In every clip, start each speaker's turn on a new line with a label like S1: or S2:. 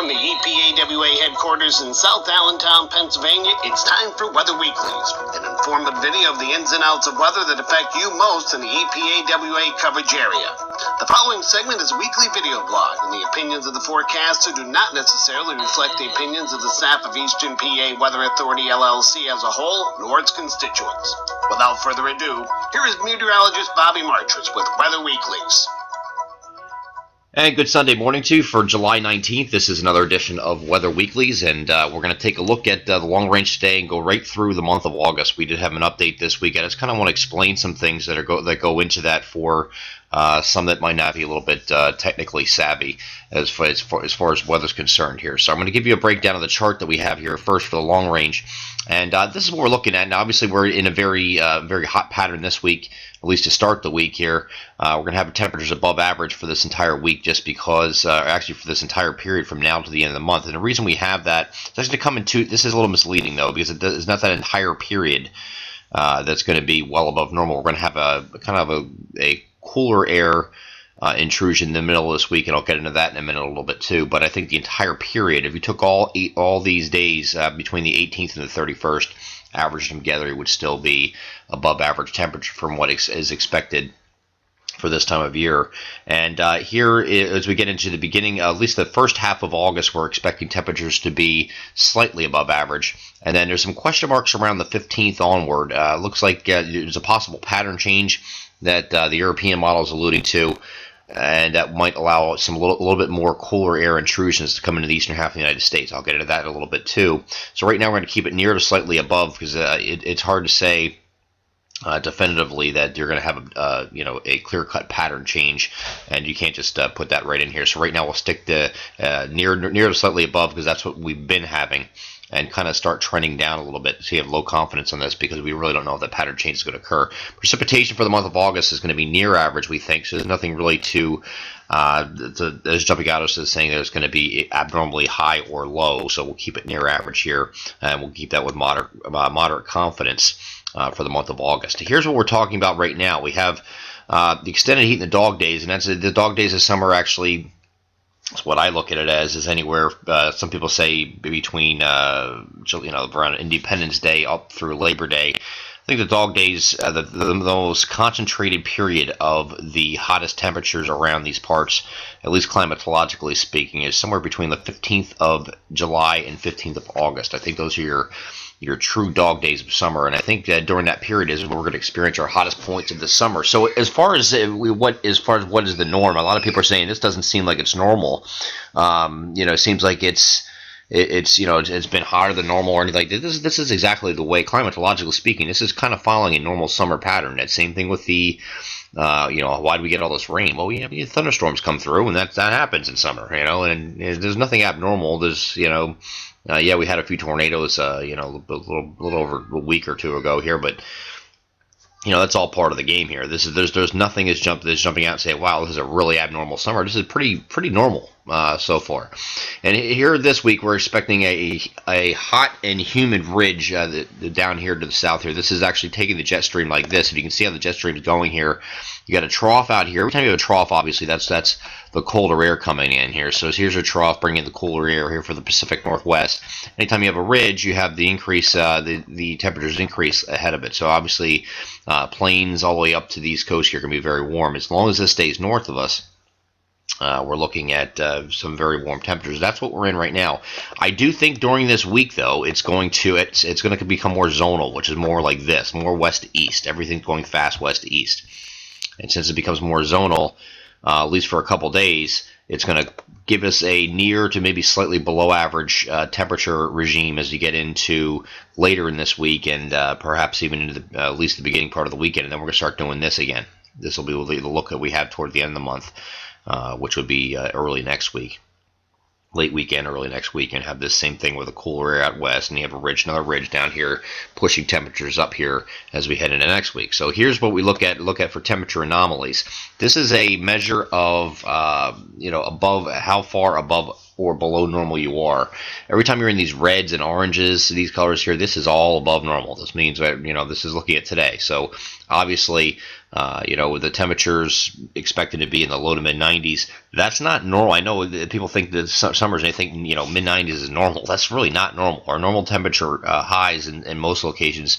S1: From the EPAWA headquarters in South Allentown, Pennsylvania, it's time for Weather Weeklies, an informative video of the ins and outs of weather that affect you most in the EPAWA coverage area. The following segment is a weekly video blog, and the opinions of the forecaster do not necessarily reflect the opinions of the staff of Eastern PA Weather Authority LLC as a whole, nor its constituents. Without further ado, here is meteorologist Bobby Martrich with Weather Weeklies.
S2: And good Sunday morning to you for July 19th. This is another edition of Weather Weeklies, and we're going to take a look at the long range today and go right through the month of August. We did have an update this week. I just kind of want to explain some things that go into that for some that might not be a little bit technically savvy as far as weather's concerned here. So I'm going to give you a breakdown of the chart that we have here first for the long range, and this is what we're looking at. Now, obviously, we're in a very hot pattern this week, at least to start the week here. We're going to have temperatures above average for this entire week just because, actually for this entire period from now to the end of the month. And the reason we have that, it's actually come into, this is a little misleading though, because it's not that entire period that's going to be well above normal. We're going to have a kind of a cooler air intrusion in the middle of this week, and I'll get into that in a minute a little bit too. But I think the entire period, if you took all these days between the 18th and the 31st, averaged them together, it would still be above average temperature from what is expected for this time of year. And here, as we get into the beginning, at least the first half of August, we're expecting temperatures to be slightly above average. And then there's some question marks around the 15th onward. Looks like there's a possible pattern change that the European model is alluding to, and that might allow some a little bit more cooler air intrusions to come into the eastern half of the United States. I'll get into that in a little bit too. So right now we're going to keep it near to slightly above because it's hard to say definitively that you're going to have a clear-cut pattern change, and you can't just put that right in here. So right now we'll stick to near to slightly above because that's what we've been having, and kind of start trending down a little bit. So you have low confidence on this because we really don't know if that pattern change is going to occur. Precipitation for the month of August is going to be near average, we think. So there's nothing really there's jumping out at us as saying there's going to be abnormally high or low. So we'll keep it near average here, and we'll keep that with moderate confidence for the month of August. Here's what we're talking about right now. We have the extended heat in the dog days, and that's the dog days of summer actually. That's what I look at it as, is anywhere, some people say between, around Independence Day up through Labor Day. I think the dog days, the most concentrated period of the hottest temperatures around these parts, at least climatologically speaking, is somewhere between the 15th of July and 15th of August. I think those are your true dog days of summer, and I think during that period is when we're going to experience our hottest points of the summer. So as far as what is the norm, a lot of people are saying this doesn't seem like it's normal. It seems like it's been hotter than normal or anything like this. This is exactly the way, climatologically speaking, this is kind of following a normal summer pattern. That same thing with the why do we get all this rain? Well, we have thunderstorms come through, and that happens in summer, and there's nothing abnormal. There's we had a few tornadoes, a little over a week or two ago here, but that's all part of the game here. There's nothing that's jumping out and saying, wow, this is a really abnormal summer. This is pretty normal so far. And here this week we're expecting a hot and humid ridge down here to the south here. This is actually taking the jet stream like this. If you can see how the jet stream is going here, you got a trough out here. Every time you have a trough, obviously that's the colder air coming in here. So here's a trough bringing the cooler air here for the Pacific Northwest. Anytime you have a ridge, you have the increase, the temperatures increase ahead of it. So obviously plains all the way up to the East Coast here are going to be very warm. As long as this stays north of us, we're looking at some very warm temperatures. That's what we're in right now. I do think during this week, though, it's going to become more zonal, which is more like this, more west to east. Everything's going fast west to east. And since it becomes more zonal, at least for a couple days, it's going to give us a near to maybe slightly below average temperature regime as you get into later in this week, and perhaps even into at least the beginning part of the weekend. And then we're going to start doing this again. This will be the look that we have toward the end of the month, which would be early next week. Late weekend, early next week, and have this same thing with a cooler air out west, and you have another ridge down here pushing temperatures up here as we head into next week. So here's what we look at for temperature anomalies. This is a measure of above how far above or below normal you are. Every time you're in these reds and oranges, these colors here, this is all above normal. This means that, this is looking at today. So obviously, with the temperatures expected to be in the low to mid 90s, that's not normal. I know that people think that summers, they think, mid 90s is normal. That's really not normal. Our normal temperature highs in most locations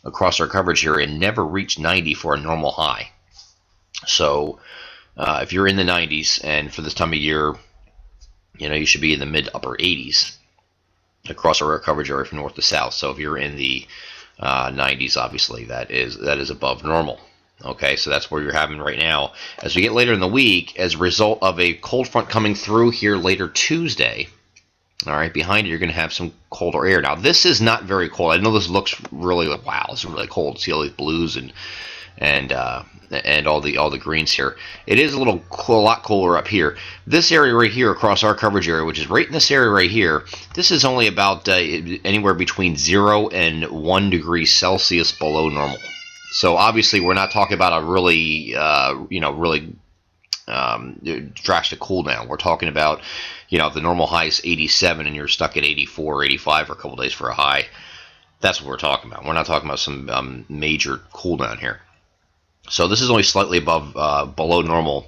S2: across our coverage here and never reach 90 for a normal high. So if you're in the 90s, and for this time of year, you should be in the mid upper 80s across our coverage area from north to south. So if you're in the 90s, obviously that is above normal. Okay, so that's where you're having right now. As we get later in the week, as a result of a cold front coming through here later Tuesday, all right, behind it you're going to have some colder air. Now this is not very cold. I know this looks really like, wow, this is really cold. See all these blues and all the greens here. It is a lot cooler up here. This area right here across our coverage area, which is right in this area right here, this is only about anywhere between 0 and 1 degree Celsius below normal. So obviously we're not talking about a really drastic cool down. We're talking about, if the normal high is 87 and you're stuck at 84 or 85 for a couple days for a high, that's what we're talking about. We're not talking about some major cool down here. So this is only slightly below normal,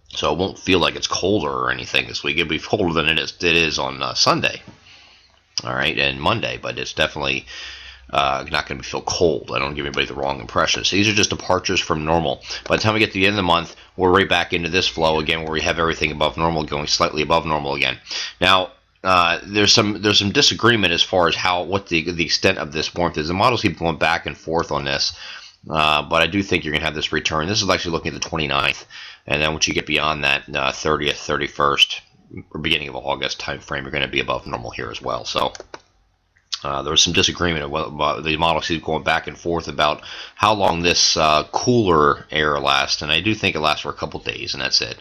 S2: so it won't feel like it's colder or anything this week. It'll be colder than it is on Sunday, all right, and Monday, but it's definitely not going to feel cold. I don't give anybody the wrong impression. So these are just departures from normal. By the time we get to the end of the month, we're right back into this flow again, where we have everything above normal, going slightly above normal again. Now, there's some disagreement as far as what the extent of this warmth is. The models keep going back and forth on this. But I do think you're going to have this return. This is actually looking at the 29th, and then once you get beyond that 30th, 31st, or beginning of August time frame, you're going to be above normal here as well. So there was some disagreement about the models keep going back and forth about how long this cooler air lasts, and I do think it lasts for a couple days, and that's it.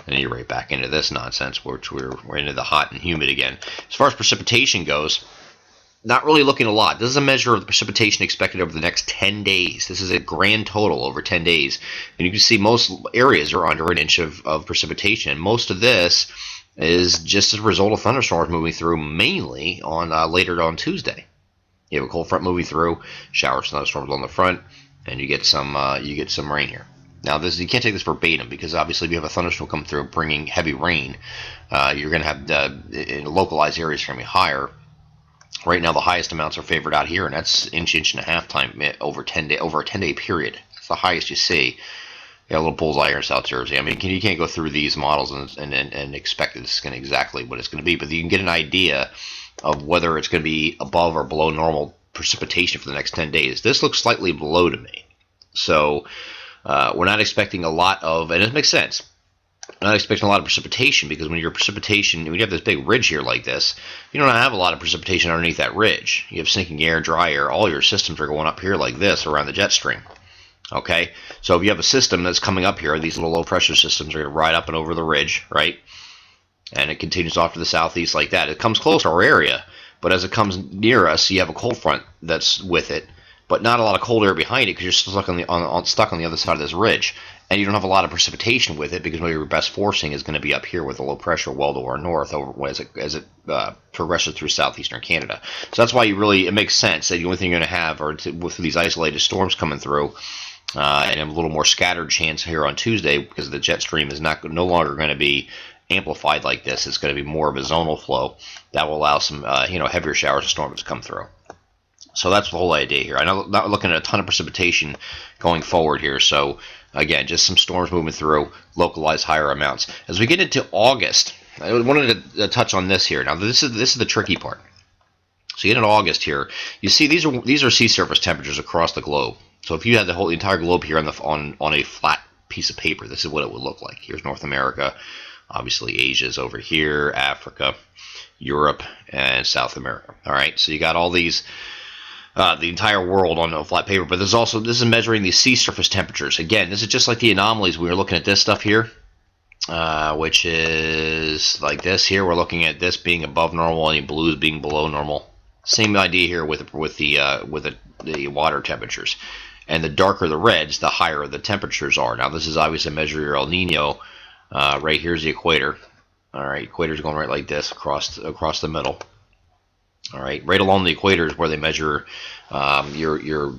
S2: And then you're right back into this nonsense, which we're into the hot and humid again. As far as precipitation goes, not really looking a lot. This is a measure of the precipitation expected over the next 10 days. This is a grand total over 10 days. And you can see most areas are under an inch of precipitation. Most of this is just as a result of thunderstorms moving through, mainly on later on Tuesday. You have a cold front moving through, showers, thunderstorms on the front, and you get some rain here. Now, you can't take this verbatim, because obviously if you have a thunderstorm come through bringing heavy rain, you're going to have in localized areas going to be higher. Right now, the highest amounts are favored out here, and that's inch and a half time over a 10-day period. That's the highest you see. You got a little bullseye here in South Jersey. I mean, you can't go through these models and expect that this is going to exactly what it's going to be, but you can get an idea of whether it's going to be above or below normal precipitation for the next 10 days. This looks slightly below to me, so we're not expecting a lot of, and it makes sense. I'm not expecting a lot of precipitation, because when you have this big ridge here like this, you don't have a lot of precipitation underneath that ridge. You have sinking air, dry air, all your systems are going up here like this around the jet stream. Okay, so if you have a system that's coming up here, these little low pressure systems are going to ride up and over the ridge, right? And it continues off to the southeast like that. It comes close to our area, but as it comes near us, you have a cold front that's with it, but not a lot of cold air behind it, because you're stuck on the other side of this ridge. And you don't have a lot of precipitation with it, because maybe your best forcing is going to be up here with the low pressure well to our north as it progresses through southeastern Canada. So that's why it makes sense that the only thing you're going to have with these isolated storms coming through, and a little more scattered chance here on Tuesday, because the jet stream is no longer going to be amplified like this. It's going to be more of a zonal flow that will allow some heavier showers and storms to come through. So that's the whole idea here. I'm not looking at a ton of precipitation going forward here. So again, just some storms moving through, localized higher amounts. As we get into August, I wanted to touch on this here. Now, this is the tricky part. So you get into August here. You see these are sea surface temperatures across the globe. So if you had the entire globe here on a flat piece of paper, this is what it would look like. Here's North America. Obviously, Asia's over here, Africa, Europe, and South America. All right, so you got all these. The entire world on a flat paper, but this is measuring the sea surface temperatures. Again, this is just like the anomalies. We were looking at this stuff here, which is like this here. We're looking at this being above normal and the blues being below normal. Same idea here with the water temperatures. And the darker the reds, the higher the temperatures are. Now, this is obviously a measure of your El Nino. Right here's the equator. All right, equator's going right like this across the middle. All right, right along the equator is where they measure your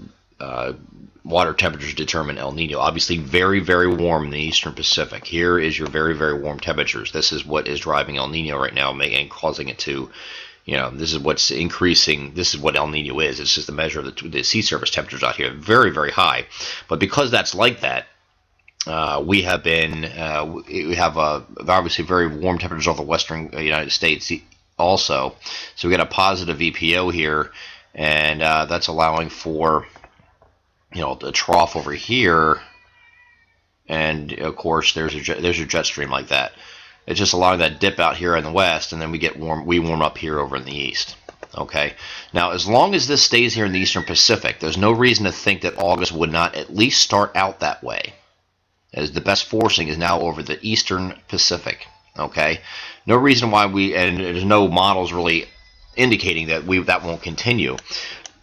S2: water temperatures determine El Nino. Obviously, very, very warm in the eastern Pacific. Here is your very, very warm temperatures. This is what is driving El Nino right now and causing it to, this is what's increasing. This is what El Nino is. It's just a measure of the sea surface temperatures out here. Very, very high. But because that's like that, we have obviously very warm temperatures off the western United States also. So we got a positive EPO here, and that's allowing for the trough over here, and of course there's your jet stream like that. It's just allowing that dip out here in the west, and then we warm up here over in the east. Okay, now as long as this stays here in the eastern Pacific, there's no reason to think that August would not at least start out that way, as the best forcing is now over the eastern Pacific. Okay, no reason why and there's no models really indicating that that won't continue.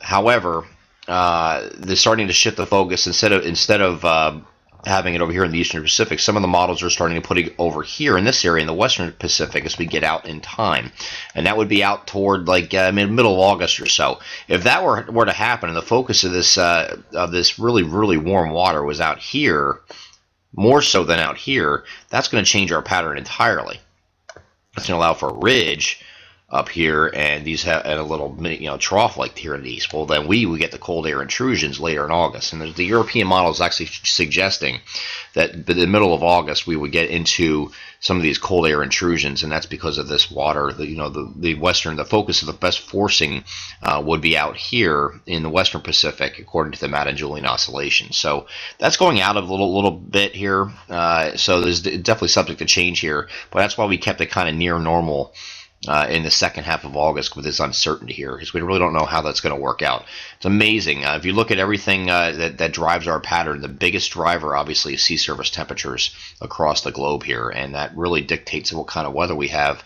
S2: However, they're starting to shift the focus. Instead of having it over here in the eastern Pacific, some of the models are starting to put it over here in this area in the western Pacific as we get out in time, and that would be out toward like middle of August or so. If that were to happen, and the focus of this really, really warm water was out here more so than out here, that's going to change our pattern entirely. It's going to allow for a ridge up here, and these have a little trough like here in the east. Well, then we get the cold air intrusions later in August, and the European model is actually suggesting that in the middle of August we would get into some of these cold air intrusions, and that's because of this water. The focus of the best forcing would be out here in the western Pacific, according to the Madden-Julian oscillation. So that's going out a little bit here. So there's definitely subject to change here, but that's why we kept it kind of near normal in the second half of August with this uncertainty here, because we really don't know how that's going to work out. It's amazing. If you look at everything that drives our pattern, the biggest driver obviously is sea surface temperatures across the globe here, and that really dictates what kind of weather we have.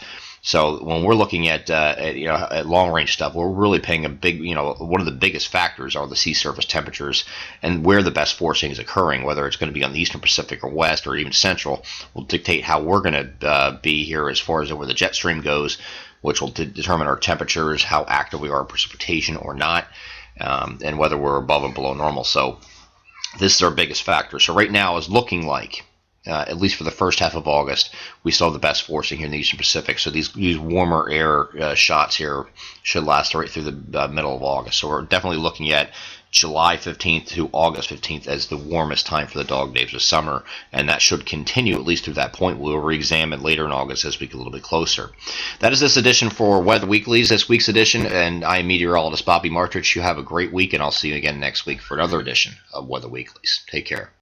S2: So when we're looking at long range stuff, we're really paying a big, one of the biggest factors are the sea surface temperatures, and where the best forcing is occurring, whether it's going to be on the eastern Pacific or west or even central, will dictate how we're going to be here as far as where the jet stream goes, which will determine our temperatures, how active we are in precipitation or not, and whether we're above and below normal. So this is our biggest factor. So right now is looking like, at least for the first half of August, we still have the best forcing here in the eastern Pacific. So these warmer air shots here should last right through the middle of August. So we're definitely looking at July 15th to August 15th as the warmest time for the dog days of summer, and that should continue at least through that point. We'll re-examine later in August as we get a little bit closer. That is this edition for Weather Weeklies, this week's edition, and I am meteorologist Bobby Martrich. You have a great week, and I'll see you again next week for another edition of Weather Weeklies. Take care.